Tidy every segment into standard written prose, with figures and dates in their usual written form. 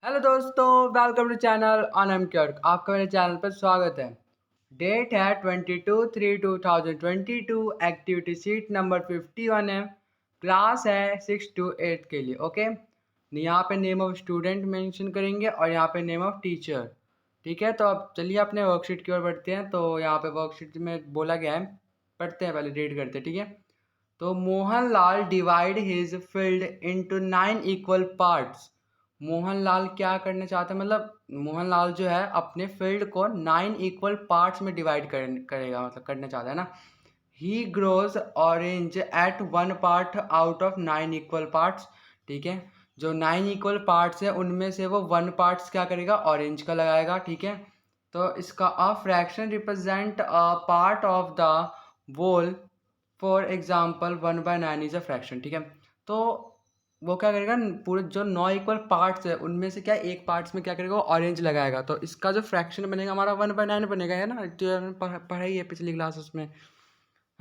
Hello दोस्तों, welcome to channel Anam क्योर्क। आपका मेरे चैनल पर स्वागत है। डेट है 22/3/2022। एक्टिविटी सीट नंबर 51 है। क्लास है 6 to 8 के लिए। ओके, यहाँ पे नेम ऑफ स्टूडेंट मेंशन करेंगे और यहाँ पे नेम ऑफ टीचर। ठीक है, तो अब चलिए अपने वर्कशीट की ओर बढ़ते हैं। तो यहाँ पे वर्कशीट में बोला गया है, पढ़ते हैं, पहले रीड करते हैं। ठीक है, तो Mohanlal divide his field into 9 equal parts. Mohanlal क्या करना चाहते हैं, मतलब मोहनलाल जो है अपने फील्ड को 9 इक्वल पार्ट्स में डिवाइड करेगा, मतलब करना चाहता है ना। He grows orange at 1 part out of 9 equal parts. ठीक है, जो 9 इक्वल पार्ट्स है उनमें से वो 1 पार्ट्स क्या करेगा, ऑरेंज का लगाएगा। ठीक है, तो इसका a fraction represent a part of the whole. For example 1/9 is a fraction. ठीक है, तो वो क्या करेगा, पूरे जो 9 इक्वल पार्ट्स है उनमें से क्या एक पार्ट्स में क्या करेगा, ऑरेंज लगाएगा। तो इसका जो फ्रैक्शन बनेगा हमारा 1/9 बनेगा, है ना। जो पढ़ाई है पिछली क्लासेस में,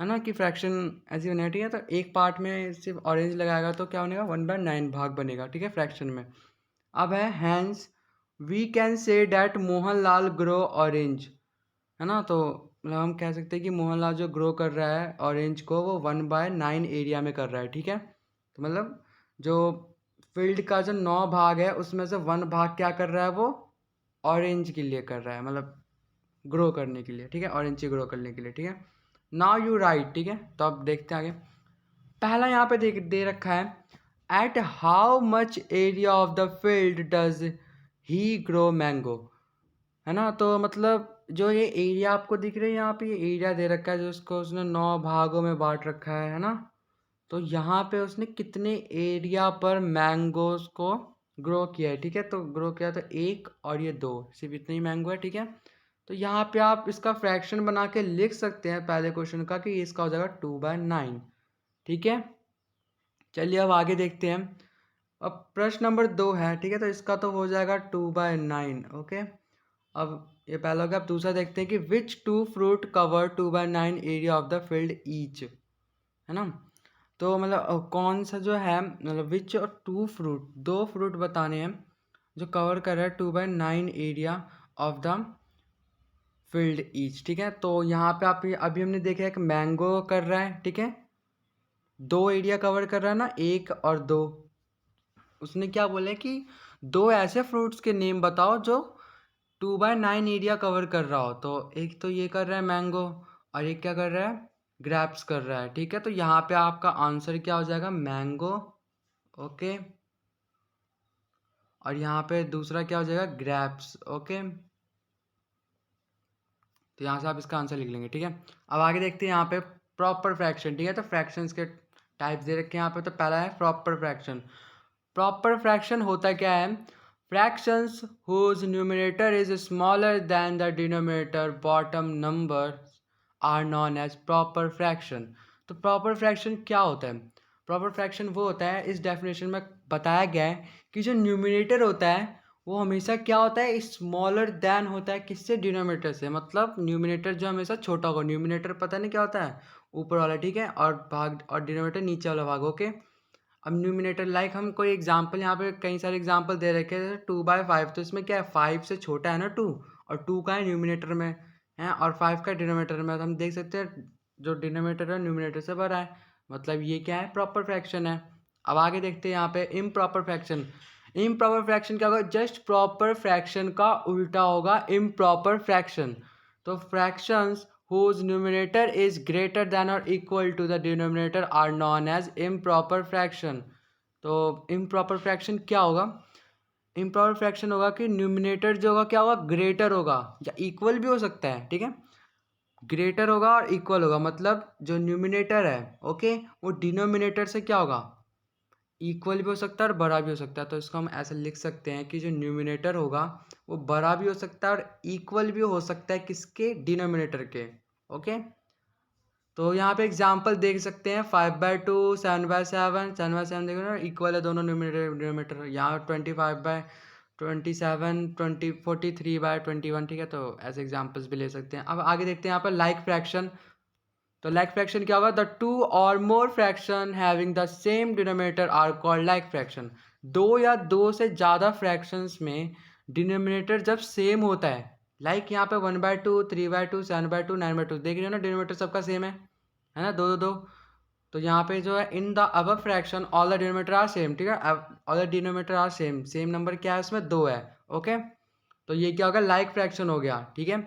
है ना, कि फ्रैक्शन ऐसी बनेगा। ठीक है, तो एक पार्ट में सिर्फ ऑरेंज लगाएगा तो क्या बनेगा, 1/9 भाग बनेगा। ठीक है, फ्रैक्शन में। अब है hence we can say that Mohanlal grow orange, है ना। तो मतलब हम कह सकते हैं कि मोहनलाल जो ग्रो कर रहा है ऑरेंज को, वो 1/9 एरिया में कर रहा है। ठीक है, तो मतलब जो फील्ड का जो 9 भाग है उसमें से 1 भाग क्या कर रहा है, वो ऑरेंज के लिए कर रहा है, मतलब ग्रो करने के लिए। ठीक है, ऑरेंज की ग्रो करने के लिए। ठीक है, नाउ यू राइट। ठीक है, तो अब देखते हैं आगे। पहला यहाँ पे दे रखा है, at how much area of the field does he grow mango, है ना। तो मतलब जो ये एरिया आपको दिख रही है यहाँ पे, ये एरिया दे रखा है जो उसको उसने 9 भागों में बांट रखा है ना। तो यहाँ पे उसने कितने एरिया पर मैंगोज को ग्रो किया है। ठीक है, तो ग्रो किया तो 1 और ये 2, सिर्फ इतने ही मैंगो है। ठीक है, तो यहाँ पे आप इसका फ्रैक्शन बना के लिख सकते हैं पहले क्वेश्चन का, कि इसका हो जाएगा 2/9। ठीक है, चलिए अब आगे देखते हैं। अब प्रश्न नंबर 2 है। ठीक है, तो इसका तो हो जाएगा 2/9। ओके, अब ये पहला हो गया। अब दूसरा देखते हैं कि which two fruit cover 2/9 area of the field each, है ना। तो मतलब कौन सा जो है, मतलब विच और टू फ्रूट, 2 फ्रूट बताने हैं जो कवर कर रहा है 2/9 area of the field each. ठीक है, तो यहाँ पे आप अभी हमने देखा एक मैंगो कर रहा है। ठीक है, 2 एरिया कवर कर रहा है ना, 1 और 2। उसने क्या बोला है कि 2 ऐसे फ्रूट्स के नेम बताओ जो 2/9 एरिया कवर कर रहा हो। तो एक तो ये कर रहा है मैंगो, और एक क्या कर रहा है, ग्रैप्स कर रहा है। ठीक है, तो यहाँ पे आपका आंसर क्या हो जाएगा, मैंगो। ओके, और यहाँ पे दूसरा क्या हो जाएगा, ग्रैप्स। ओके, तो यहाँ से आप इसका आंसर लिख लेंगे। ठीक है, अब आगे देखते हैं यहाँ पे प्रॉपर फ्रैक्शन। ठीक है, तो फ्रैक्शंस के टाइप्स दे रखे हैं यहाँ पे। तो पहला है प्रॉपर फ्रैक्शन। प्रॉपर फ्रैक्शन होता क्या है, fractions whose numerator is smaller than the denominator bottom number are known as proper fraction. तो प्रॉपर फ्रैक्शन क्या होता है, प्रॉपर फ्रैक्शन वो होता है, इस डेफिनेशन में बताया गया है कि जो न्यूमरेटर होता है वो हमेशा क्या होता है, स्मॉलर देन होता है, किससे, डिनोमिनेटर से। मतलब न्यूमरेटर जो हमेशा छोटा होगा, न्यूमरेटर पता नहीं क्या होता है, ऊपर वाला। ठीक है, और भाग, और डिनोमिनेटर नीचे वाला भाग। ओके, अब न्यूमिनेटर लाइक हम कोई एग्जांपल, यहाँ पे कई सारे एग्जांपल दे रखे हैं। 2/5, तो इसमें क्या है, 5 से छोटा है ना 2, और 2 का है न्यूमिनेटर में, है, और 5 का डिनोमिनेटर में। तो हम देख सकते हैं जो डिनोमिनेटर है न्यूमिनेटर से बड़ा है, मतलब ये क्या है, प्रॉपर फ्रैक्शन है। अब आगे देखते हैं यहाँ पे इम्प्रॉपर फ्रैक्शन। इम्प्रॉपर फ्रैक्शन क्या होगा, जस्ट प्रॉपर फ्रैक्शन का उल्टा होगा इम्प्रॉपर फ्रैक्शन। तो fractions whose numerator is greater than or equal to the denominator are known as improper fraction। तो improper fraction क्या होगा, improper fraction होगा कि न्यूमिनेटर जो होगा क्या होगा, ग्रेटर होगा, या इक्वल भी हो सकता है। ठीक है, ग्रेटर होगा और इक्वल होगा, मतलब जो न्यूमिनेटर है, ओके, वो डिनोमिनेटर से क्या होगा, इक्वल भी हो सकता है और बड़ा भी हो सकता है। तो इसको हम ऐसे लिख सकते हैं कि जो न्यूमिनेटर होगा वो बड़ा भी हो सकता है और इक्वल भी हो सकता है, किसके, डिनोमिनेटर के। ओके, तो यहाँ पे एग्जांपल देख सकते हैं, 5/2, 7/7, 7/7 देखो ना, इक्वल है दोनों न्यूमिनेटर डिनोमिनेटर। यहाँ 25/27, 43/21। ठीक है, तो ऐसे एग्जांपल्स भी ले सकते हैं। अब आगे देखते हैं यहाँ पर लाइक फ्रैक्शन। तो लाइक फ्रैक्शन क्या होगा, द टू और more fraction having the same denominator are called like fraction. दो या दो से ज़्यादा फ्रैक्शंस में डिनोमिनेटर जब सेम होता है, लाइक यहाँ पे 1/2, 3/2, 7/2, 9/2, देख रहे हो ना, डिनोमिनेटर सबका सेम है ना, दो दो दो। तो यहाँ पे जो है in the above fraction all the denominator are same, ठीक है, all the denominator are same, same number क्या है उसमें, दो है। ओके, तो ये क्या होगा, लाइक फ्रैक्शन हो गया, ठीक है।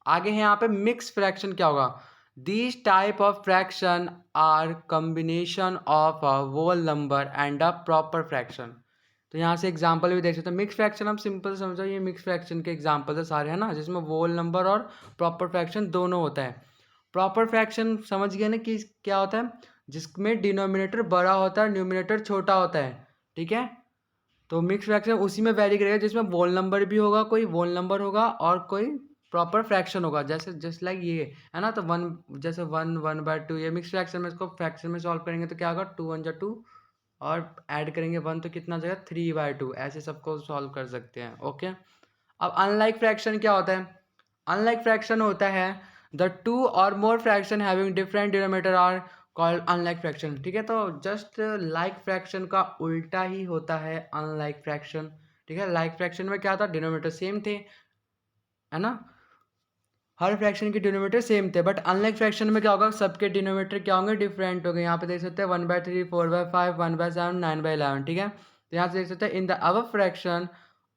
आगे है यहाँ पे मिक्स फ्रैक्शन, क्या होगा, these type of fraction are combination of a whole number and a proper fraction. तो यहाँ से एग्जांपल भी देख सकते हैं। मिक्स फ्रैक्शन हम सिंपल समझो, ये मिक्स फ्रैक्शन के एग्जांपल है सारे, है ना, जिसमें होल नंबर और प्रॉपर फ्रैक्शन दोनों होता है। प्रॉपर फ्रैक्शन समझ गए ना कि क्या होता है, जिसमें डिनोमिनेटर बड़ा होता है, न्यूमिनेटर छोटा होता है, ठीक है। तो मिक्स फ्रैक्शन उसी में वेरी करेगा जिसमें वोल नंबर भी होगा, कोई वोल नंबर होगा और कोई प्रॉपर फ्रैक्शन होगा, जैसे जस्ट लाइक ये है ना। तो वन, जैसे 1/2, ये मिक्स फ्रैक्शन में, इसको फ्रैक्शन में सॉल्व करेंगे तो क्या होगा, 2 1 2, और ऐड करेंगे 1 तो कितना जाएगा, 3/2, ऐसे सबको सॉल्व कर सकते हैं। ओके, अब अनलाइक फ्रैक्शन क्या होता है, अनलाइक फ्रैक्शन होता है द टू और more fraction having different denominator are called unlike fraction, ठीक है। तो जस्ट लाइक फ्रैक्शन का उल्टा ही होता है अनलाइक फ्रैक्शन, ठीक है। लाइक फ्रैक्शन में क्या था, डिनोमिनेटर सेम थे, है ना, हर फ्रैक्शन के डिनोमिनेटर सेम थे, बट अनलाइक फ्रैक्शन में क्या होगा, सबके डिनोमिनेटर क्या होंगे, डिफरेंट होंगे। यहाँ पे देख सकते हैं 1/3, 4/5, 1/7, 9/11, ठीक है। तो यहाँ से देख सकते हैं in the above fraction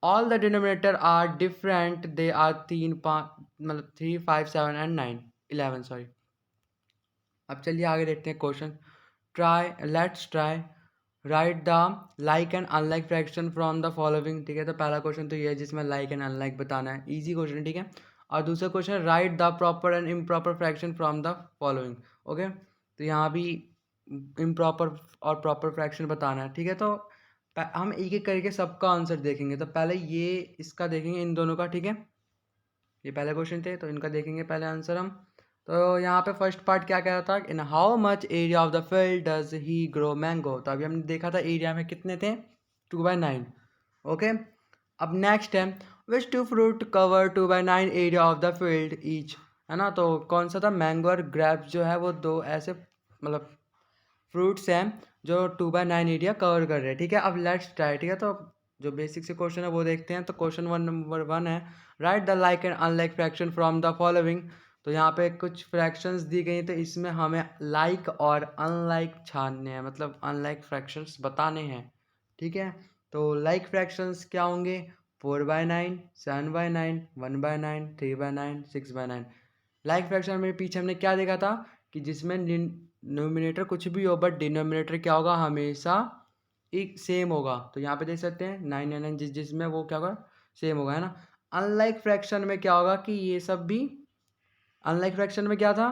all the denominator are different, they are 3 5, मतलब 3 5 7 एंड 9 11, सॉरी। अब चलिए आगे देखते हैं question. Let's try right the like and unlike fraction from the following, ठीक है। तो पहला क्वेश्चन तो ये है जिसमें लाइक एंड अनलाइक बताना है, इजी क्वेश्चन है, ठीक है। और दूसरा question, right the proper and improper fraction from the following. Okay, तो यहाँ भी इम्प्रॉपर और प्रॉपर फ्रैक्शन बताना है, ठीक है। तो हम एक एक करके सबका आंसर देखेंगे। तो पहले ये इसका देखेंगे, इन दोनों का, ठीक है। ये पहले क्वेश्चन थे तो इनका देखेंगे पहले आंसर हम। तो यहाँ पे फर्स्ट पार्ट क्या कह रहा था, in how much area of the field does he grow mango. तो अभी हमने देखा था एरिया में कितने थे, 2/9। ओके, अब नेक्स्ट है which two fruit cover 2/9 area of the field each, है ना। तो कौन सा था, मैंगो और ग्रेप्स जो है वो दो ऐसे मतलब फ्रूट्स हैं जो 2/9 एरिया कवर कर रहे हैं, ठीक है। अब लेट्स ट्राई, ठीक है। तो जो बेसिक से क्वेश्चन है वो देखते हैं। तो क्वेश्चन नंबर 1 है, right the like and unlike fraction from the following. तो यहाँ पे कुछ फ्रैक्शंस दी गई, तो इसमें हमें लाइक और अनलाइक छानने हैं, मतलब अनलाइक फ्रैक्शंस बताने हैं, ठीक है। तो लाइक फ्रैक्शंस क्या होंगे, 4/9, 7/9, 1/9, 3/9, 6/9। लाइक फ्रैक्शन में पीछे हमने क्या देखा था कि जिसमें न्यूमिनेटर कुछ भी हो बट डिनोमिनेटर क्या होगा, हमेशा एक सेम होगा। तो यहाँ पे देख सकते हैं 9 जिसमें वो क्या होगा, सेम होगा, है ना। अनलाइक फ्रैक्शन में क्या होगा कि ये सब भी, अनलाइक फ्रैक्शन में क्या था,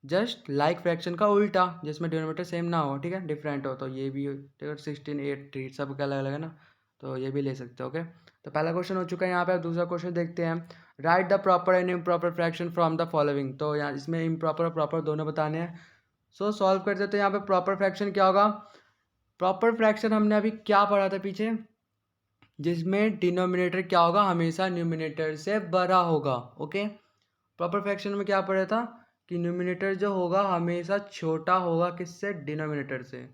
जस्ट लाइक फ्रैक्शन का उल्टा, जिसमें डिनोमिनेटर सेम ना हो, ठीक है, डिफरेंट हो। तो ये भी, ठीक है, 16 8 3 सब का अलग अलग है ना, तो ये भी ले सकते हो। ओके, तो पहला क्वेश्चन हो चुका है यहाँ पे। अब दूसरा क्वेश्चन देखते हैं, right the proper and improper fraction from the following. तो यहाँ इसमें इम्प्रॉपर और प्रॉपर दोनों बताने हैं। सो सॉल्व करते हैं। तो यहाँ पे प्रॉपर फ्रैक्शन क्या होगा, प्रॉपर फ्रैक्शन हमने अभी क्या पढ़ा था पीछे, जिसमें डिनोमिनेटर क्या होगा, हमेशा न्यूमिनेटर से बड़ा होगा। ओके, प्रॉपर फ्रैक्शन में क्या पढ़ा था कि न्यूमिनेटर जो होगा हमेशा छोटा होगा, किससे, डिनोमिनेटर से।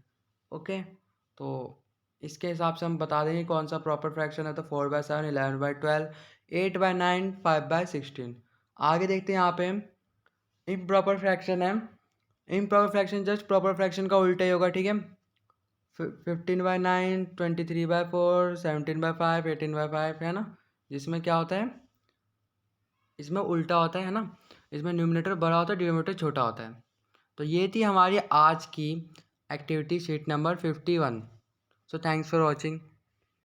ओके, तो इसके हिसाब से हम बता देंगे कौन सा प्रॉपर फ्रैक्शन है। तो 4/7, 11/12, 8/9, 5/16। आगे देखते हैं, यहाँ पे इम्प्रॉपर फ्रैक्शन है। Improper fraction just proper fraction का उल्टा ही होगा, ठीक है। 15/9, 23/4, 17/5, 18/5, है ना। जिसमें क्या होता है, इसमें उल्टा होता है ना, इसमें न्यूमिनेटर बड़ा होता है, डिनोमिनेटर छोटा होता है। तो ये थी हमारी आज की activity sheet number 51। So thanks for watching.